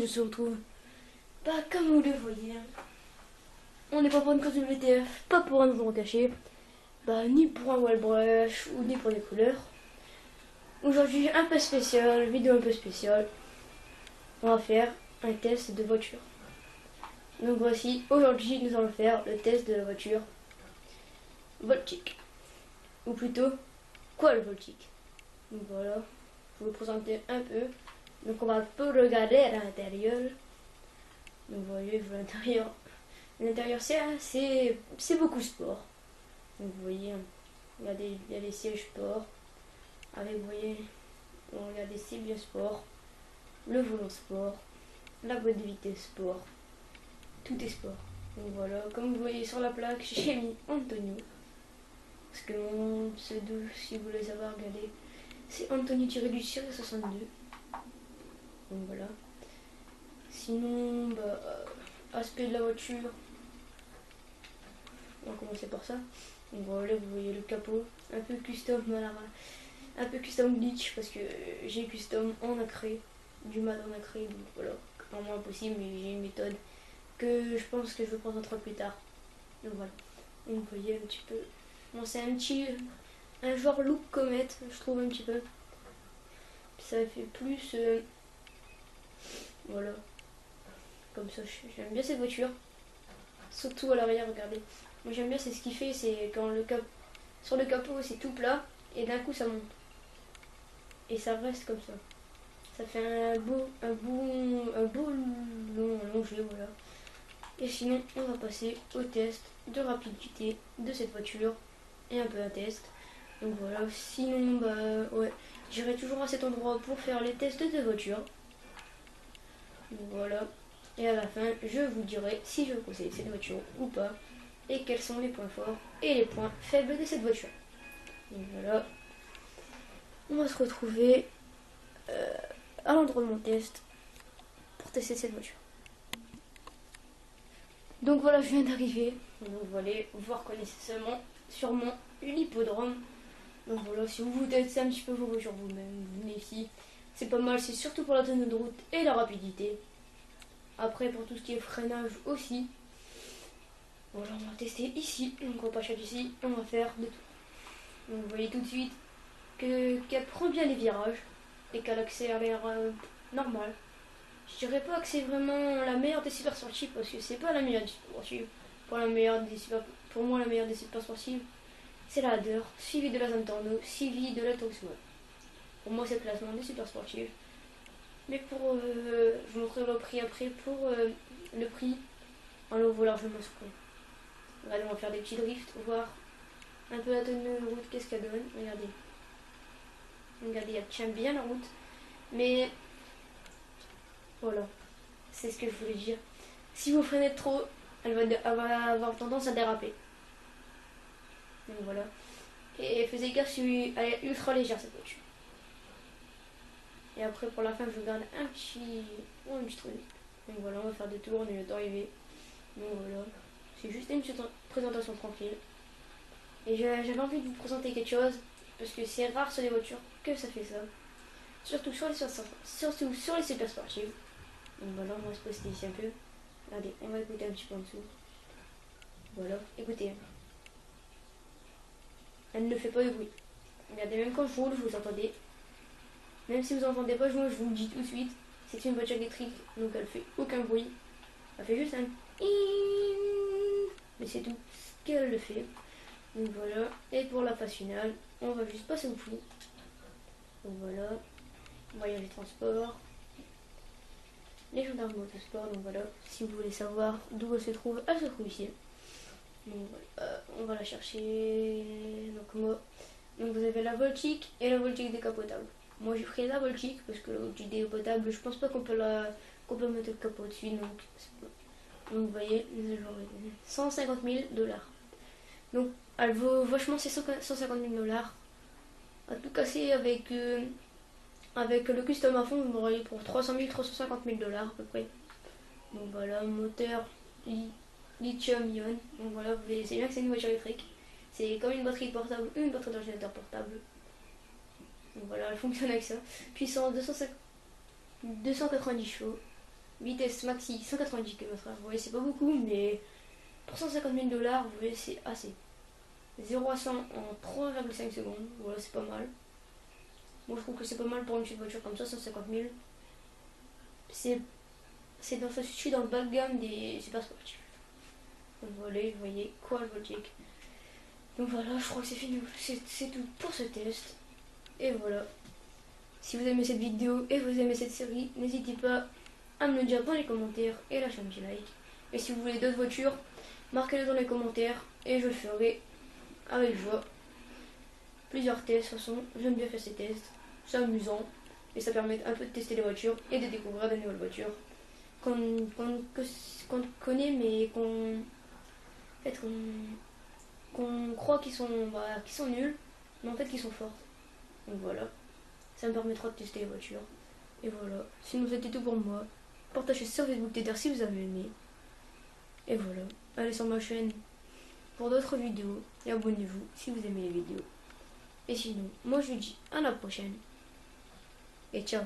se retrouve. Bah, comme vous le voyez, on n'est pas pour une course de VTF, pas pour un endroit caché, bah, ni pour un wall brush ou ni pour des couleurs. Aujourd'hui, un peu spécial, vidéo un peu spéciale. On va faire un test de voiture. Donc voici, aujourd'hui, nous allons faire le test de la voiture Voltic. Ou plutôt, quoi le Voltic? Donc voilà, je vais vous présenter un peu. Donc on va un peu regarder à l'intérieur. Donc vous voyez, l'intérieur. L'intérieur c'est beaucoup sport. Donc vous voyez, il y a des sièges sport. Avec, vous voyez, regardez, c'est bien sport. Le volant sport. La boîte de vitesse sport. Tout est sport. Donc voilà, comme vous voyez sur la plaque, j'ai mis Antonio. Parce que mon pseudo, si vous voulez savoir, regardez, c'est Antonio-62. Donc voilà. Sinon, bah, aspect de la voiture. On va commencer par ça. Donc voilà, vous voyez le capot, un peu custom, voilà, un peu custom glitch parce que j'ai custom en acré, du mat en acré, donc voilà, vraiment impossible, mais j'ai une méthode que je pense que je vous présenterai plus tard. Donc voilà, donc vous voyez un petit peu, bon, c'est un genre look comète, je trouve un petit peu. Ça fait plus, voilà, comme ça, j'aime bien cette voiture, surtout à l'arrière, regardez. Moi j'aime bien, c'est ce qu'il fait, c'est quand sur le capot c'est tout plat et d'un coup ça monte. Et ça reste comme ça. Ça fait un beau long jeu, voilà. Et sinon, on va passer au test de rapidité de cette voiture et un peu un test. Donc voilà, sinon, bah ouais, j'irai toujours à cet endroit pour faire les tests de voiture. Donc voilà. Et à la fin, je vous dirai si je conseille cette voiture ou pas et quels sont les points forts et les points faibles de cette voiture. Donc voilà. On va se retrouver à l'endroit de mon test pour tester cette voiture. Donc voilà, je viens d'arriver. Donc voilà, vous reconnaissez sûrement l'hippodrome. Donc voilà, si vous testez un petit peu vos voitures vous-même, vous venez ici. C'est pas mal, c'est surtout pour la tenue de route et la rapidité. Après, pour tout ce qui est freinage aussi. Voilà, on va tester ici. Donc on va pas chercher ici, on va faire de tout. Donc vous voyez tout de suite qu'elle prend bien les virages et qu'elle accélère normal. Je dirais pas que c'est vraiment la meilleure des super sportives parce que c'est pas la meilleure des super sportives. Pour moi, la meilleure des super sportives, c'est la Hader, suivie de la Zantorno, suivie de la Turismo. Pour moi, c'est le classement des super sportives. Mais je vous montrerai le prix après. Pour le prix, on le vaut largement ce prix. Regardez, on va faire des petits drifts, voir un peu la tenue de route, qu'est-ce qu'elle donne. Regardez. Regardez, elle tient bien la route. Mais voilà, c'est ce que je voulais dire. Si vous freinez trop, elle va avoir tendance à déraper. Donc voilà. Et faisez gaffe, elle est ultra légère cette voiture. Et après pour la fin, je vous garde un petit truc. Donc voilà, on va faire des tours, on est bientôt arrivé. Donc voilà, c'est juste une petite présentation tranquille. Et j'avais envie de vous présenter quelque chose, parce que c'est rare sur les voitures que ça fait ça. Surtout sur les super sportives. Donc voilà, on va se poster ici un peu. Regardez, on va écouter un petit peu en dessous. Voilà, écoutez. Elle ne fait pas de bruit. Regardez, même quand je roule, vous entendez. Même si vous n'entendez pas, moi je vous le dis tout de suite. C'est une voiture électrique, donc elle fait aucun bruit. Elle fait juste un... Mais c'est tout ce qu'elle le fait. Donc voilà. Et pour la phase finale, on va juste passer au flou. Donc voilà. Voyage et transport. Les gendarmes motosport, donc voilà. Si vous voulez savoir d'où elle se trouve ici. Donc voilà. On va la chercher. Donc vous avez la Voltic et la Voltic décapotable. Moi j'ai pris la Voltic parce que la Voltic décapotable, je pense pas qu'on peut mettre le capot dessus. Donc vous voyez, 150 000 $. Donc elle vaut vachement ces 150 000 $. À tout casser avec le custom à fond, vous m'aurez pour 350 000 $ à peu près. Donc voilà, moteur lithium-ion. Donc voilà, vous voyez, c'est bien que c'est une voiture électrique. C'est comme une batterie portable ou une batterie d'ordinateur portable. Donc voilà, elle fonctionne avec ça. Puissance 290 chevaux. vitesse maxi 190 km/h. Vous voyez, c'est pas beaucoup, mais pour 150 000 $, vous voyez, c'est assez. 0 à 100 en 3,5 secondes. Voilà, c'est pas mal. Moi, je trouve que c'est pas mal pour une petite voiture comme ça, 150 000. Je suis dans le bas de gamme des super sportifs. Donc voilà, vous voyez, Quadvoltic. Donc voilà, je crois que c'est fini. C'est tout pour ce test. Et voilà. Si vous aimez cette vidéo et vous aimez cette série, n'hésitez pas à me le dire dans les commentaires et lâchez un petit like. Et si vous voulez d'autres voitures, marquez-le dans les commentaires et je le ferai avec joie. Plusieurs tests, de toute façon, j'aime bien faire ces tests. C'est amusant et ça permet un peu de tester les voitures et de découvrir de nouvelles voitures qu'on connaît mais qu'on croit qu'ils sont nuls, mais en fait qu'ils sont forts. Donc voilà, ça me permettra de tester les voitures. Et voilà, sinon c'était tout pour moi. Partagez sur Facebook Tether si vous avez aimé. Et voilà, allez sur ma chaîne pour d'autres vidéos et abonnez-vous si vous aimez les vidéos. Et sinon, moi je vous dis à la prochaine et ciao.